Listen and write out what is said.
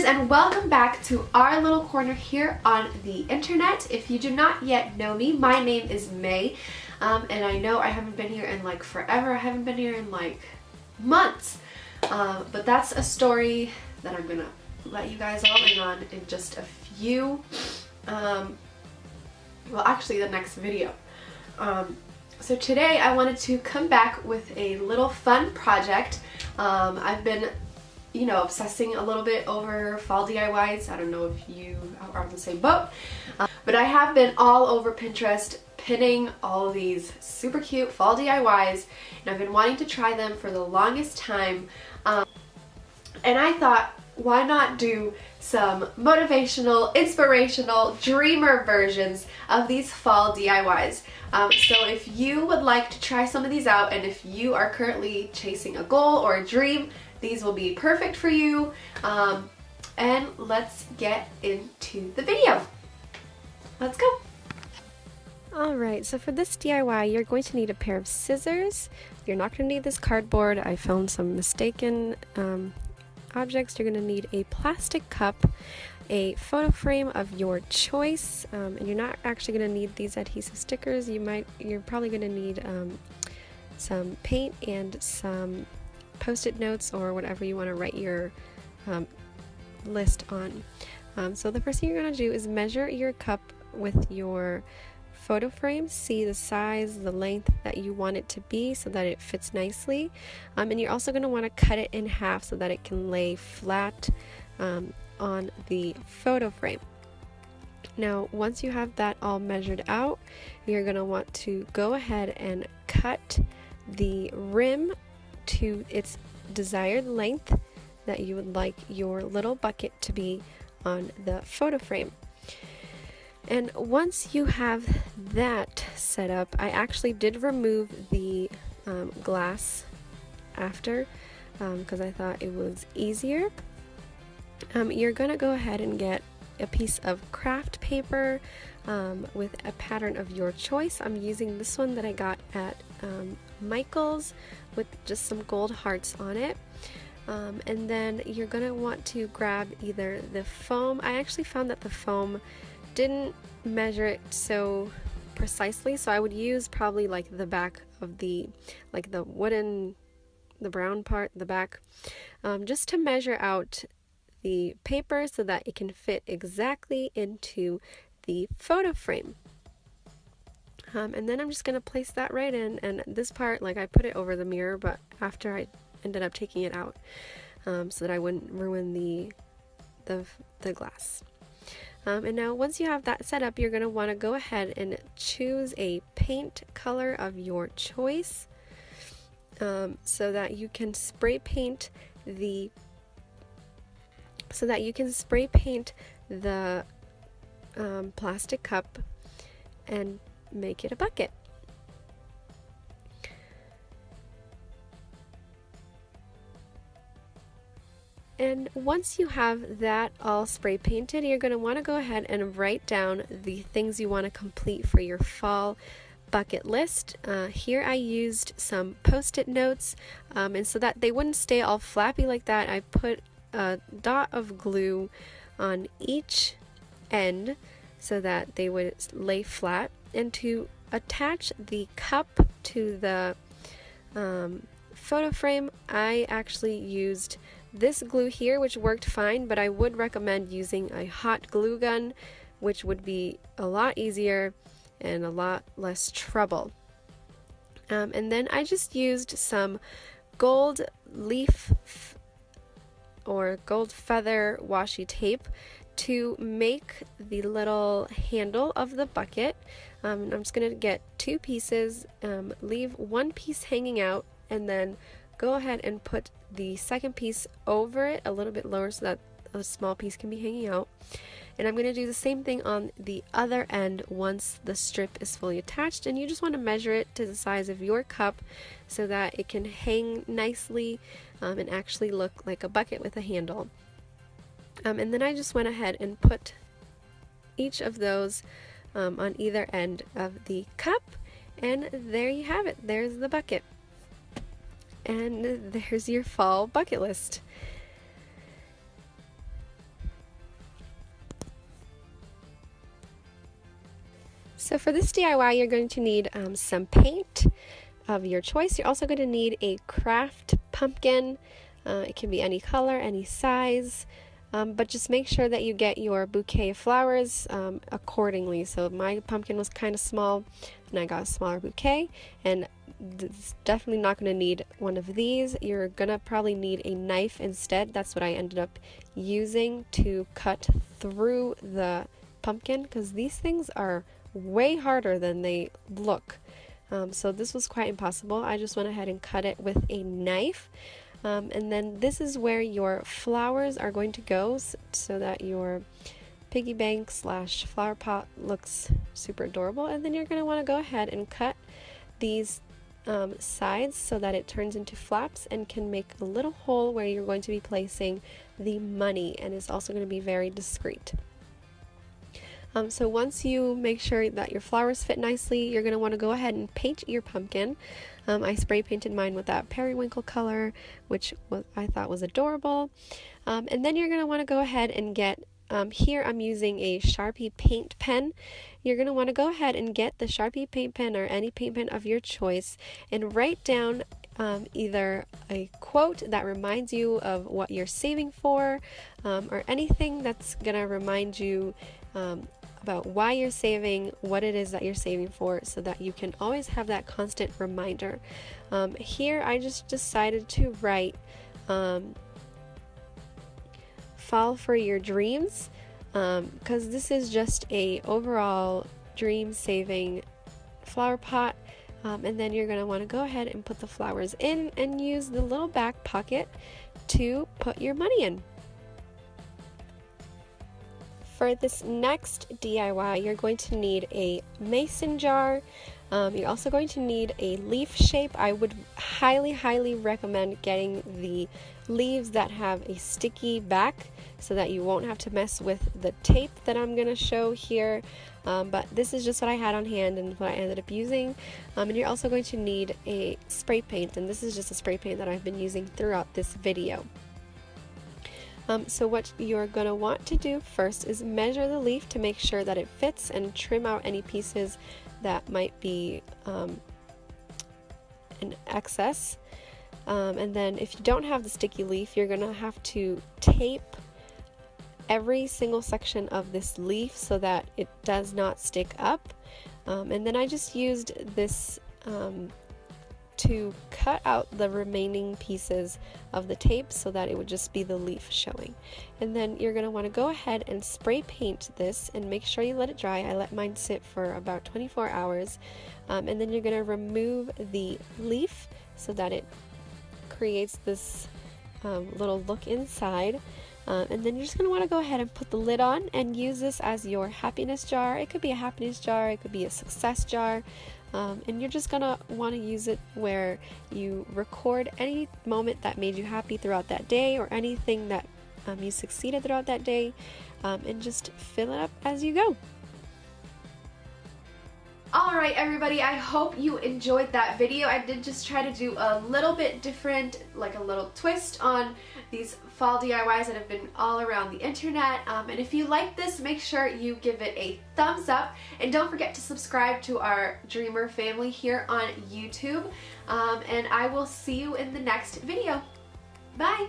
lovers, and welcome back to our little corner here on the internet. If you do not yet know me, my name is May, and I know I haven't been here in like forever. I haven't been here in like months, but that's a story that I'm gonna let you guys all in on in just a few, well actually the next video. So today I wanted to come back with a little fun project. I've been obsessing a little bit over fall DIYs. I don't know if you are on the same boat, but I have been all over Pinterest pinning all of these super cute fall DIYs, and I've been wanting to try them for the longest time, and I thought, why not do some motivational, inspirational, dreamer versions of these fall DIYs. So if you would like to try some of these out, and if you are currently chasing a goal or a dream, these will be perfect for you. And let's get into the video. Let's go. Alright, so for this DIY, you're going to need a pair of scissors. You're not going to need this cardboard. I found some mistaken objects. You're going to need a plastic cup, a photo frame of your choice, and you're not actually going to need these adhesive stickers. You're probably going to need some paint and some post-it notes or whatever you want to write your list on. So the first thing you're going to do is measure your cup with your photo frame. See the size, the length that you want it to be so that it fits nicely, and you're also going to want to cut it in half so that it can lay flat on the photo frame. Now once you have that all measured out, you're going to want to go ahead and cut the rim to its desired length that you would like your little bucket to be on the photo frame. And once you have that set up, I actually did remove the glass after because I thought it was easier. You're gonna go ahead and get a piece of craft paper with a pattern of your choice. I'm using this one that I got at Michael's with just some gold hearts on it. And then you're gonna want to grab either the foam. I actually found that the foam didn't measure it so precisely, so I would use probably like the back of the brown part, the back, just to measure out the paper so that it can fit exactly into the photo frame. And then I'm just going to place that right in, and this part, like, I put it over the mirror, but after I ended up taking it out so that I wouldn't ruin the glass. And now once you have that set up, you're going to want to go ahead and choose a paint color of your choice, so that you can spray paint the plastic cup and make it a bucket. And once you have that all spray painted, you're going to want to go ahead and write down the things you want to complete for your fall bucket list. Here I used some post-it notes, and so that they wouldn't stay all flappy like that, I put a dot of glue on each end so that they would lay flat. And to attach the cup to the photo frame, I actually used this glue here, which worked fine, but I would recommend using a hot glue gun, which would be a lot easier and a lot less trouble. And then I just used some gold leaf or gold feather washi tape to make the little handle of the bucket. I'm just going to get two pieces, leave one piece hanging out, and then go ahead and put the second piece over it a little bit lower so that a small piece can be hanging out. And I'm going to do the same thing on the other end once the strip is fully attached, and you just want to measure it to the size of your cup so that it can hang nicely and actually look like a bucket with a handle. And then I just went ahead and put each of those on either end of the cup, and there you have it. There's the bucket. And there's your fall bucket list. So for this DIY, you're going to need some paint of your choice. You're also going to need a craft pumpkin. It can be any color, any size, but just make sure that you get your bouquet of flowers accordingly. So my pumpkin was kind of small, and I got a smaller bouquet, and it's definitely not going to need one of these. You're going to probably need a knife instead. That's what I ended up using to cut through the pumpkin, because these things are way harder than they look. So this was quite impossible. I just went ahead and cut it with a knife. And then this is where your flowers are going to go, so that your piggy bank / flower pot looks super adorable. And then you're going to want to go ahead and cut these sides so that it turns into flaps and can make a little hole where you're going to be placing the money, and it's also going to be very discreet. So once you make sure that your flowers fit nicely, you're going to want to go ahead and paint your pumpkin. I spray painted mine with that periwinkle color, which I thought was adorable. And then you're going to want to go ahead and get, here I'm using a Sharpie paint pen. You're going to want to go ahead and get the Sharpie paint pen or any paint pen of your choice and write down either a quote that reminds you of what you're saving for, or anything that's going to remind you about why you're saving, what it is that you're saving for, so that you can always have that constant reminder. Here I just decided to write fall for your dreams, because this is just a overall dream saving flower pot. And then you're going to want to go ahead and put the flowers in and use the little back pocket to put your money in. For this next DIY, you're going to need a mason jar. You're also going to need a leaf shape. I would highly recommend getting the leaves that have a sticky back so that you won't have to mess with the tape that I'm going to show here. But this is just what I had on hand and what I ended up using. And you're also going to need a spray paint, and this is just a spray paint that I've been using throughout this video. So what you're going to want to do first is measure the leaf to make sure that it fits and trim out any pieces that might be in excess. And then if you don't have the sticky leaf, you're going to have to tape every single section of this leaf so that it does not stick up. And then I just used this to cut out the remaining pieces of the tape so that it would just be the leaf showing. And then you're going to want to go ahead and spray paint this and make sure you let it dry. I let mine sit for about 24 hours. And then you're going to remove the leaf so that it creates this little look inside. And then you're just going to want to go ahead and put the lid on and use this as your happiness jar. It could be a happiness jar, it could be a success jar. And you're just going to want to use it where you record any moment that made you happy throughout that day, or anything that you succeeded throughout that day, and just fill it up as you go. Alright everybody, I hope you enjoyed that video. I did just try to do a little bit different, like a little twist on these fall DIYs that have been all around the internet. And if you like this, make sure you give it a thumbs up. And don't forget to subscribe to our Dreamer family here on YouTube. And I will see you in the next video. Bye!